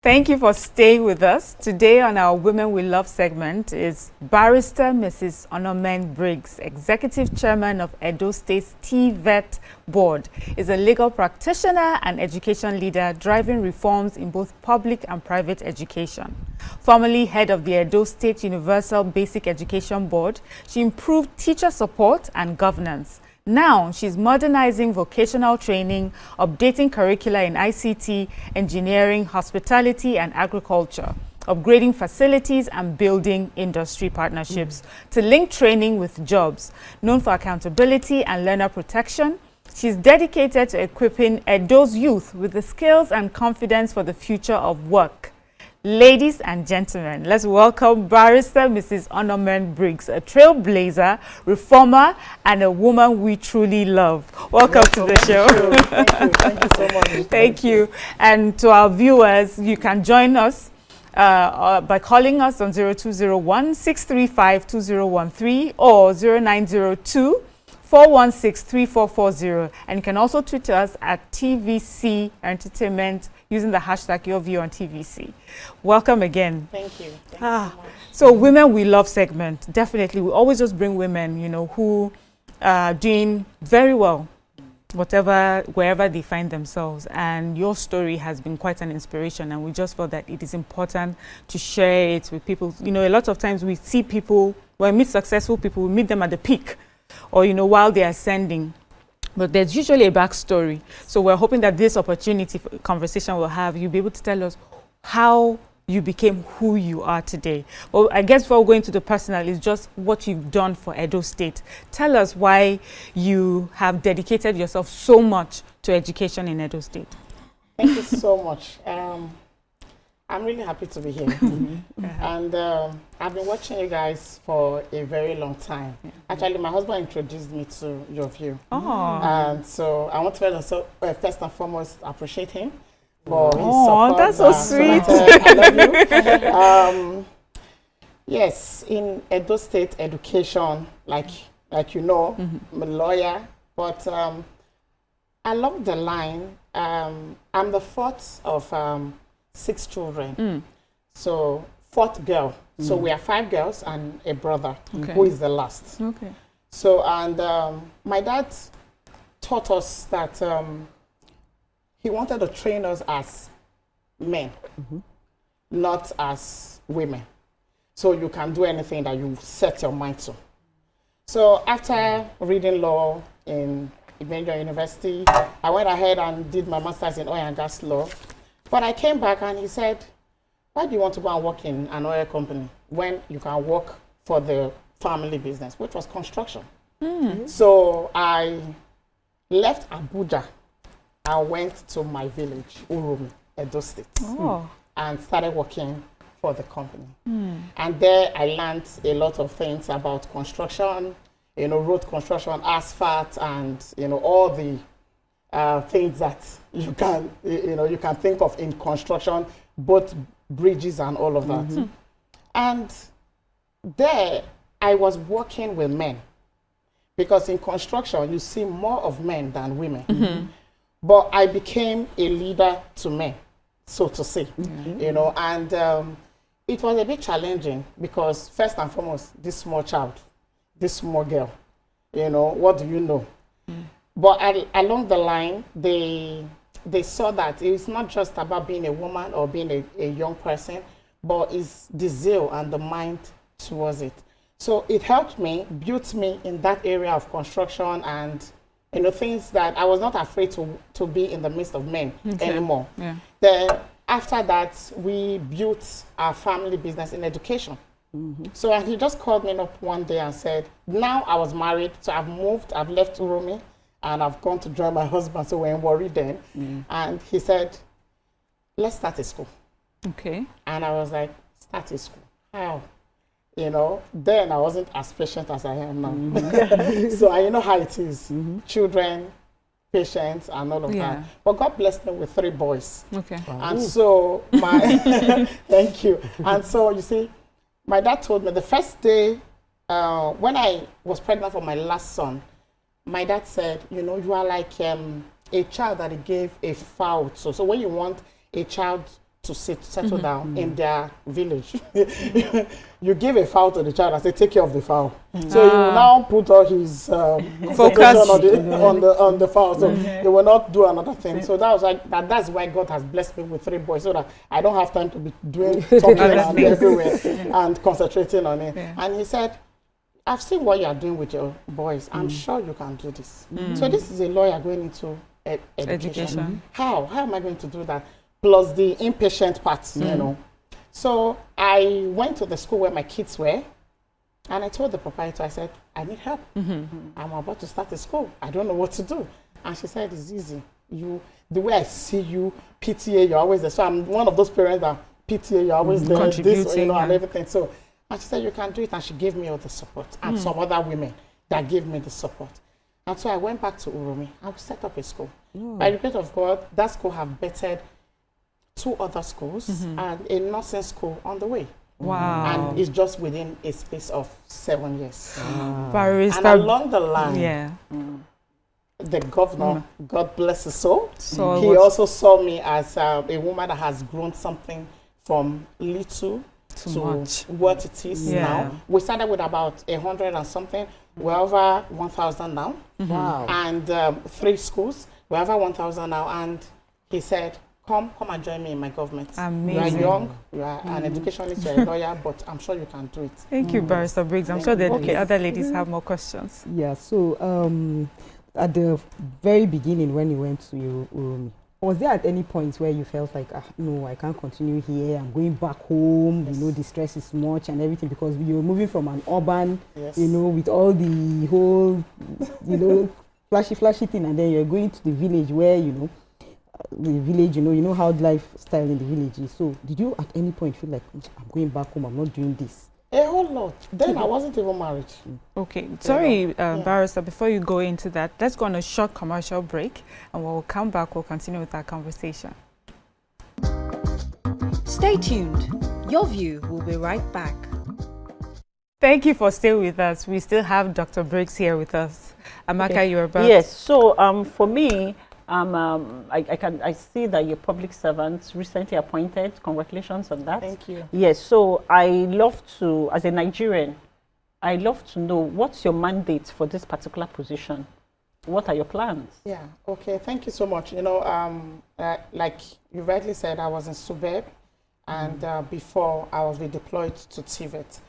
Thank you for staying with us. Today on our Women We Love segment is Barrister Mrs. Onomen Briggs, Executive Chairman of Edo State's TVET Board, is a legal practitioner and education leader driving reforms in both public and private education. Formerly head of the Edo State Universal Basic Education Board, she improved teacher support and governance. Now, she's modernizing vocational training, updating curricula in ICT, engineering, hospitality, and agriculture, upgrading facilities and building industry partnerships to link training with jobs. Known for accountability and learner protection, she's dedicated to equipping Edo's youth with the skills and confidence for the future of work. Ladies and gentlemen, let's welcome Barrister Mrs. Onomen Briggs, a trailblazer, reformer, and a woman we truly love. Welcome to the show. Thank you so much. Thank you. And to our viewers, you can join us by calling us on 0201-635-2013 or 0902 416-3440, and you can also tweet us at TVC Entertainment using the hashtag YourViewOnTVC. Welcome again. Thank you. Thank you so much. So Women We Love segment, definitely. We always just bring women, who are doing very well, wherever they find themselves. And your story has been quite an inspiration, and we just felt that it is important to share it with people. A lot of times we see people, when we meet successful people, we meet them at the peak, or while they are ascending, but there's usually a backstory. So we're hoping that this conversation we'll have, you'll be able to tell us how you became who you are today. Well, I guess before going to the personal, is just what you've done for Edo State. Tell us why you have dedicated yourself so much to education in Edo State. Thank you so much. I'm really happy to be here. And I've been watching you guys for a very long time. Actually, my husband introduced me to your view. And so I want to first and foremost appreciate him for his support. That's so sweet. I love you. Yes, in Edo State education, like I'm a lawyer, but along the line, I'm the fourth of 6 children. So 4th girl. So we are 5 girls and a brother who is the last. Okay. So, and my dad taught us that he wanted to train us as men, not as women. So you can do anything that you set your mind to. So after reading law in Ibenja University, I went ahead and did my master's in oil and gas law. But I came back and he said, why do you want to go and work in an oil company when you can work for the family business, which was construction? So I left Abuja and went to my village, Uromi, Edo State, and started working for the company. And there I learned a lot of things about construction, road construction, asphalt, and all the things that you can think of in construction, both bridges and all of that. And there I was working with men, because in construction you see more of men than women. But I became a leader to men, so to say, and it was a bit challenging, because first and foremost, this small child, this small girl, what do you know? But along the line, they saw that it's not just about being a woman or being a young person, but it's the zeal and the mind towards it. So it helped me, built me in that area of construction, and things that I was not afraid to be in the midst of men anymore. Then after that, we built our family business in education. So and he just called me up one day and said, now I was married, so I've moved, I've left Uromi, and I've gone to join my husband, so we're in Warri then. And he said, let's start a school. Okay. And I was like, start a school? How? Then I wasn't as patient as I am now. So I know how it is. Children, patience, and all of that. But God blessed me with 3 boys. Okay. And so thank you. And so you see, my dad told me the first day when I was pregnant for my last son, my dad said, you are like a child that he gave a fowl to. So when you want a child to settle down in their village. You give a fowl to the child and say, take care of the fowl. So he will now put all his focus on the fowl. So he will not do another thing. So that was like that's why God has blessed me with 3 boys, so that I don't have time to be doing something everywhere and concentrating on it. Yeah. And he said, I've seen what you are doing with your boys. I'm sure you can do this. So this is a lawyer going into education. How am I going to do that? Plus the impatient part, you know. So I went to the school where my kids were, and I told the proprietor, I said, I need help. I'm about to start a school. I don't know what to do. And she said, it's easy. The way I see you, PTA, you're always there. So I'm one of those parents that PTA, you're always there, this, you know, and everything. So, and she said, you can do it. And she gave me all the support, and some other women that gave me the support. And so I went back to Uromi. I set up a school. By the grace of God, that school have bettered 2 other schools and a nursing school on the way. Wow. And it's just within a space of 7 years. Barrister. And along the line, the governor, God bless his soul, he also saw me as a woman that has grown something from little to what it is now. We started with about 100 and something. We're over 1,000 now. Wow. And 3 schools. We're over 1,000 now. And he said, come and join me in my government. Amazing. You are young, you are an educationist, you are a lawyer, but I'm sure you can do it. Thank you, Barrister Briggs. I'm sure that other ladies have more questions. Yeah, so at the very beginning when you went to was there at any point where you felt like, no, I can't continue here, I'm going back home, you know, the stress is much and everything, because you're moving from an urban, you know, with all the whole, you know, flashy thing, and then you're going to the village where, you know, you know how lifestyle in the village is. So did you at any point feel like, I'm going back home, I'm not doing this? A whole lot. Then I wasn't even married. Okay, sorry, Barrister, before you go into that, let's go on a short commercial break, and when we'll come back, we'll continue with our conversation. Stay tuned. Your View will be right back. Thank you for staying with us. We still have Dr. Briggs here with us. Amaka, you're about. Yes, so for me, I see that you're public servants recently appointed. Congratulations on that. Thank you. Yes, so I love to, as a Nigerian, I love to know what's your mandate for this particular position. What are your plans? Yeah, okay, thank you so much. You know, like you rightly said, I was in Subeb, and before I was redeployed to TVET.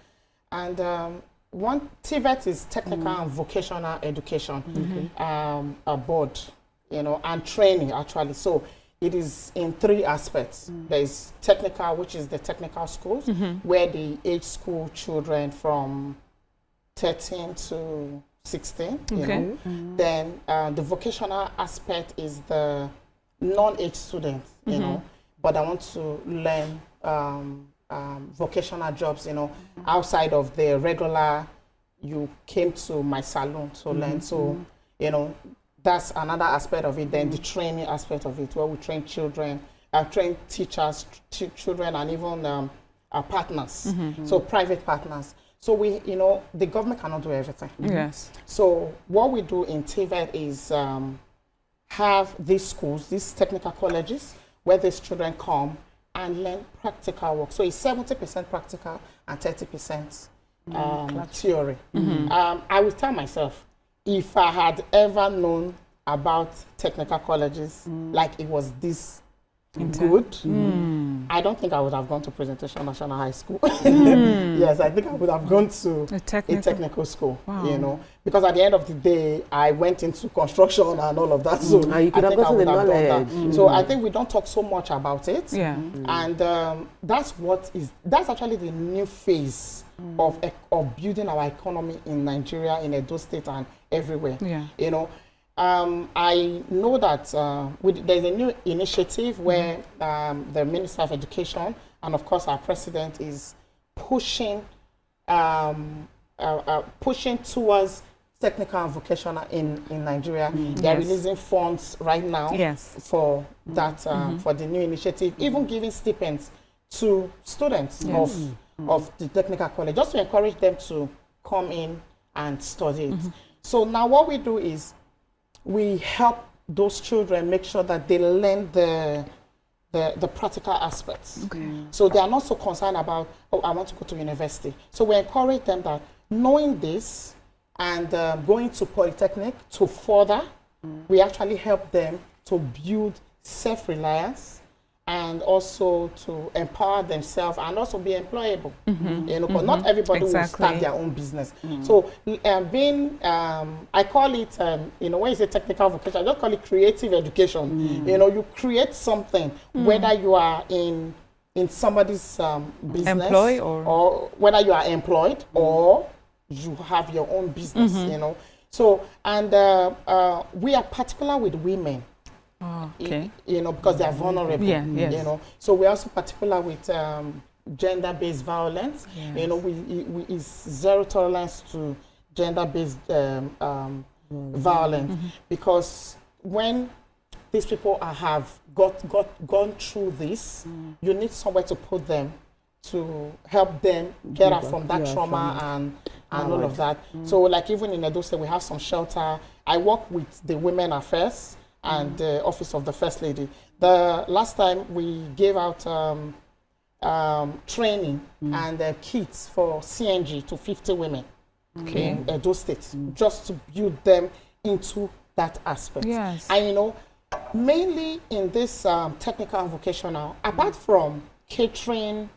And TVET is technical and vocational education, a board, you know, and training actually. So it is in 3 aspects. There is technical, which is the technical schools, where they age school children from 13 to 16, you know. Then the vocational aspect is the non-age students, you know, but I want to learn vocational jobs, you know, outside of the regular, you came to my salon to learn. So, you know, that's another aspect of it. Then the training aspect of it, where we train children, train teachers, children, and even our partners, so private partners. So we, you know, the government cannot do everything. Yes. So what we do in TVET is have these schools, these technical colleges, where these children come and learn practical work. So it's 70% practical and 30% theory. I will tell myself, if I had ever known about technical colleges like it was this good, I don't think I would have gone to Presentation National High School. Yes, I think I would have gone to a technical school, you know, because at the end of the day, I went into construction and all of that. So I think I would have done that. So I think we don't talk so much about it. Yeah. And that's actually the new phase of building our economy in Nigeria, in Edo State and everywhere. Yeah. You know, I know that there's a new initiative where the Minister of Education and of course our President is pushing towards technical and vocational in Nigeria. They're releasing funds right now for that, for the new initiative, even giving stipends to students of the technical college, just to encourage them to come in and study it. So now what we do is we help those children make sure that they learn the the practical aspects. So they are not so concerned about, oh, I want to go to university. So we encourage them that knowing this and going to polytechnic to further, we actually help them to build self-reliance and also to empower themselves and also be employable. You know, but not everybody will start their own business. So I call it, you know, when you say technical vocation, I just call it creative education. You know, you create something, whether you are in somebody's business or whether you are employed or you have your own business, you know. So, and we are particular with women. You know, because they are vulnerable. You know, so we're also particular with gender-based violence. You know, we is zero tolerance to gender-based violence, because when these people have gone through this, you need somewhere to put them to help them get out from that trauma and all of that. So, like even in Edo State, we have some shelter. I work with the Women Affairs and the Office of the First Lady. The last time we gave out training and kits for CNG to 50 women in Edo State, just to build them into that aspect. And you know, mainly in this technical and vocational, apart from catering,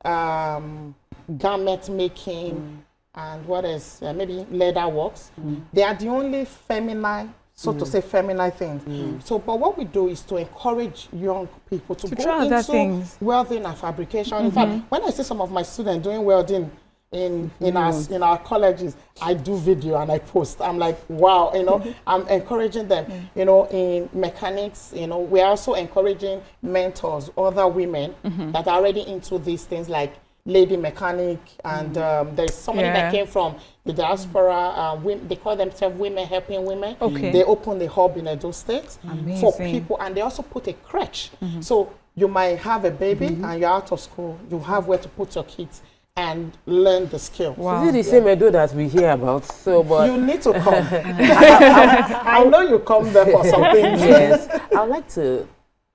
garment making, and what is maybe leather works, they are the only feminine, so to say, feminine things. So, but what we do is to encourage young people to go into welding and fabrication. In fact, when I see some of my students doing welding in our colleges, I do video and I post. I'm like, wow, you know, I'm encouraging them. You know, in mechanics, you know, we're also encouraging mentors, other women that are already into these things, like lady mechanic, and there's somebody that came from the diaspora. They call themselves Women Helping Women. They opened a hub in Edo State for people, and they also put a crèche. So you might have a baby and you're out of school, you have where to put your kids and learn the skill. Is it the same Edo that we hear about? So, but you need to come. I know you come there for something. Yes, I'd like to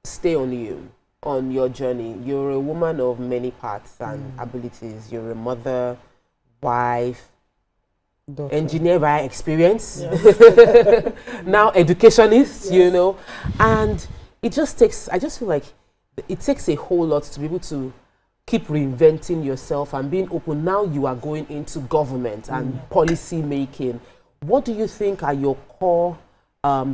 stay on you, on your journey. You're a woman of many parts and abilities. You're a mother, wife, daughter, engineer by experience, now educationist, you know, and it just takes, I just feel like it takes a whole lot to be able to keep reinventing yourself and being open. Now you are going into government and policy making. What do you think are your core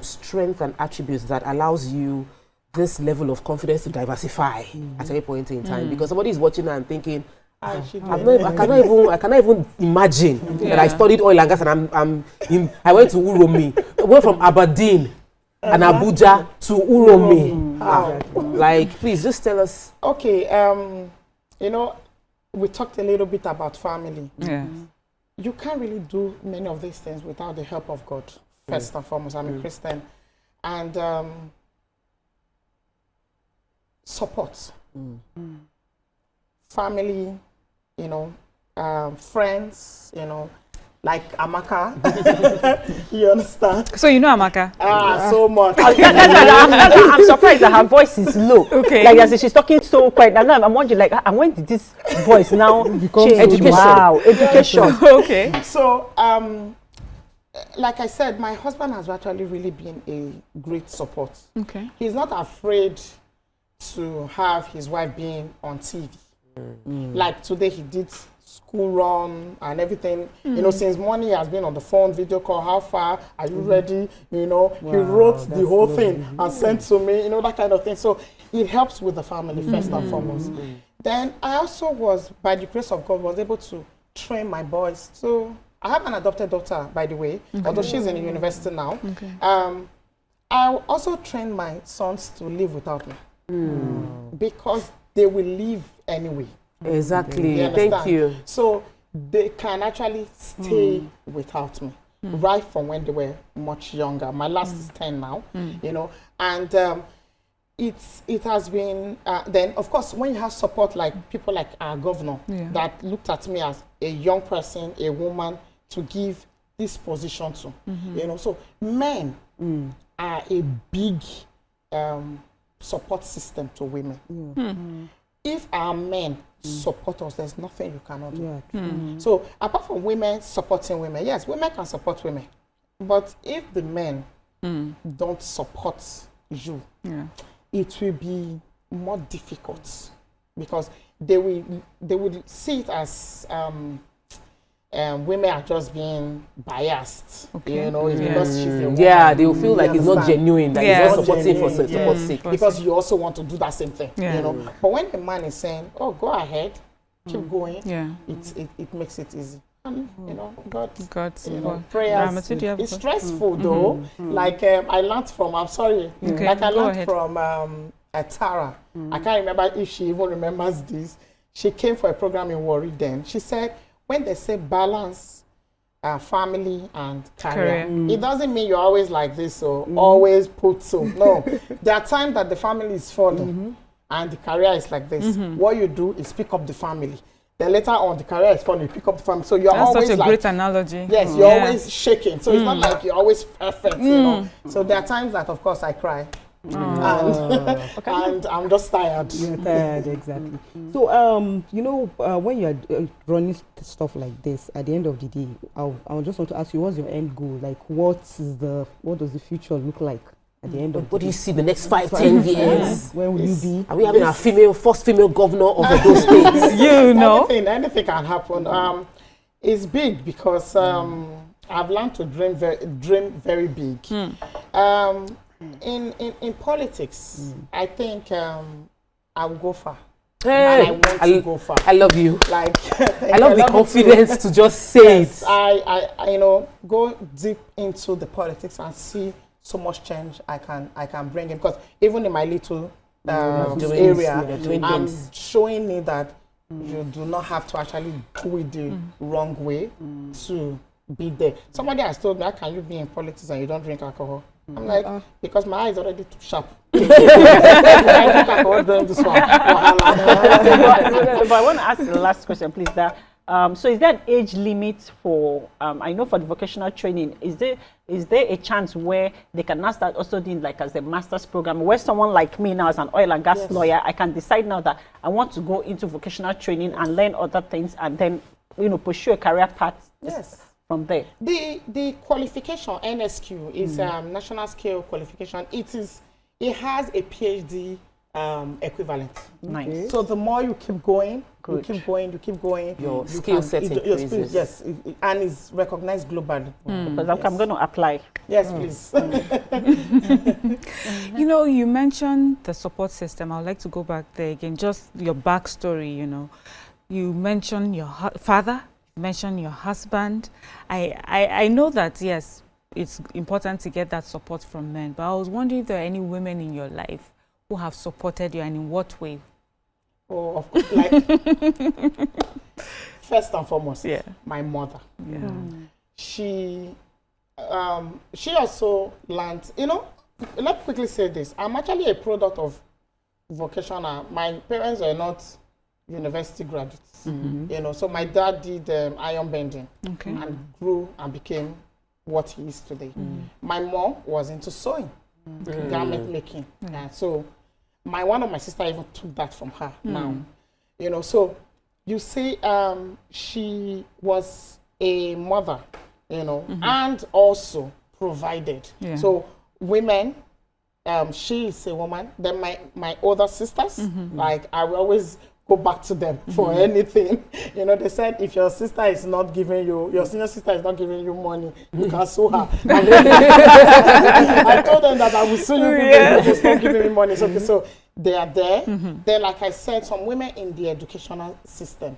strengths and attributes that allows you this level of confidence to diversify at any point in time? Because somebody is watching and thinking, I cannot even imagine that I studied oil and gas and I went to Uromi. I went from Aberdeen and Abuja to Uromi. Like, please just tell us. Okay, you know, we talked a little bit about family. You can't really do many of these things without the help of God, first and foremost. I'm a Christian. And support. Family, you know, friends, you know, like Amaka. You understand? So you know Amaka? So much. I'm surprised that her voice is low. Like as if she's talking so quiet. And now I'm wondering, like, and when did this voice now change? Education. Wow, education. So, like I said, my husband has actually really been a great support. He's not afraid to have his wife being on TV. Like today he did school run and everything. You know, since morning he has been on the phone, video call, how far, are you ready? You know, he wrote the whole thing and sent to me, you know, that kind of thing. So it helps with the family first and foremost. Then I also was, by the grace of God, was able to train my boys. So I have an adopted daughter, by the way, although she's in the university now. I also trained my sons to live without me. Because they will leave anyway. Exactly. Thank you. So they can actually stay without me right from when they were much younger. My last is 10 now, you know, and it has been, then of course, when you have support like people like our governor that looked at me as a young person, a woman to give this position to, you know, so men are a big support system to women. If our men support us, there's nothing you cannot do. So apart from women supporting women, yes, women can support women. But if the men don't support you, it will be more difficult because they will see it as women are just being biased, you know, because she's a woman. Yeah, they will feel like it's not genuine, that it's not supporting for support sake. Because you also want to do that same thing, you know. But when a man is saying, "Oh, go ahead, keep going," it makes it easy. And, you know, God, you know, prayers. It's stressful though. Like I learned from. I'm sorry. Like I learned from Tara. I can't remember if she even remembers this. She came for a program in Warri then. She said, when they say balance family and career, it doesn't mean you're always like this or always put so. No, there are times that the family is falling and the career is like this. What you do is pick up the family. Then later on, the career is falling, you pick up the family. So you're always such a like, great analogy. Yes, you're always shaking. So it's not like you're always perfect, you know. So there are times that, of course, I cry. And I'm just tired. You're tired, exactly. So, you know, when you're running stuff like this, at the end of the day, I just want to ask you, what's your end goal? Like, what does the future look like at the end of what do you see the next 5-10 years? Where will you be? Are we having our first female governor of those states? You know, anything can happen. It's big because I've learned to dream very big. In politics, I think I'll go far. Hey, and I want to go far. I love you. Like I love the confidence to just say it. I you know, go deep into the politics and see so much change I can bring in, because even in my little area, I'm showing me that you do not have to actually do it the wrong way to be there. Somebody has told me, how can you be in politics and you don't drink alcohol? I'm like, because my eye is already too sharp. I drink alcohol during this one. But I want to ask the last question, please. So is there an age limit for, I know for the vocational training, is there a chance where they can now start also doing like as a master's program, where someone like me now as an oil and gas lawyer, I can decide now that I want to go into vocational training and learn other things and then, you know, pursue a career path from there? The qualification, NSQ, is national scale qualification. It has a PhD equivalent. Nice. So the more you keep going, you keep going, your skill set increases. Yes, and it's recognized globally. Because I'm going to apply. Yes, please. You know, you mentioned the support system. I would like to go back there again, just your backstory, you know. You mentioned your father, you mentioned your husband. I know that, yes, it's important to get that support from men, but I was wondering if there are any women in your life who have supported you, and in what way? Oh, of course. Like, first and foremost, my mother. Yeah. She also learned, you know, let me quickly say this. I'm actually a product of vocational. My parents are not university graduates, you know, so my dad did iron bending and grew and became what he is today. My mom was into sewing, garment making. So one of my sisters even took that from her now. You know, so you see, she was a mother, you know, and also provided. So women, she is a woman. Then my older sisters, like I will always go back to them for anything. You know, they said if your sister is not giving you, your senior sister is not giving you money, you can sue her. I told them that I will sue you if you're not giving me money. So they are there. Then, like I said, some women in the educational system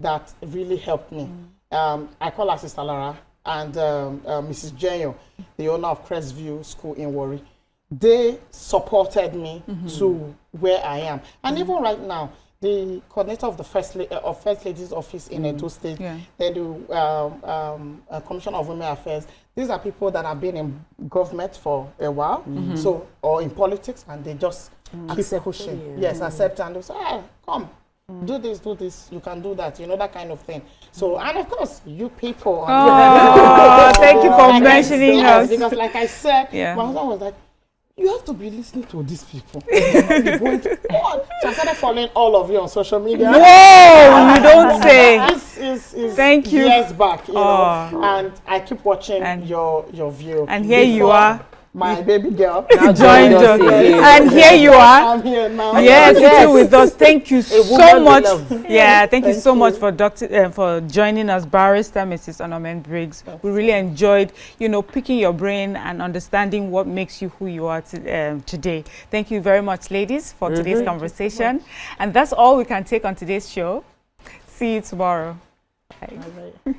that really helped me. I call her Sister Lara and Mrs. Jenyo, the owner of Crestview School in Warri. They supported me to where I am. And even right now, the coordinator of the First Lady's office in Edo State, they do Commission of Women Affairs. These are people that have been in government for a while, so or in politics, and they just keep pushing. Yes, accept, and they say, come, do this, you can do that, you know, that kind of thing. So, and of course, you people. Thank you for mentioning us. Because, like I said, my husband was like, you have to be listening to these people. Going to, so I started following all of you on social media. Whoa, you don't say. This is Thank you. years back, you know, and I keep watching your view. And here you are. My baby girl Now Joined us. And here you are. I'm here now. Yes, sitting with us. Thank you so much. love. Yeah, thank you so much you. for joining us, Barrister Mrs. Onomen Briggs. We really enjoyed, you know, picking your brain and understanding what makes you who you are today. Thank you very much, ladies, for today's conversation. And that's all we can take on today's show. See you tomorrow. Bye. Bye.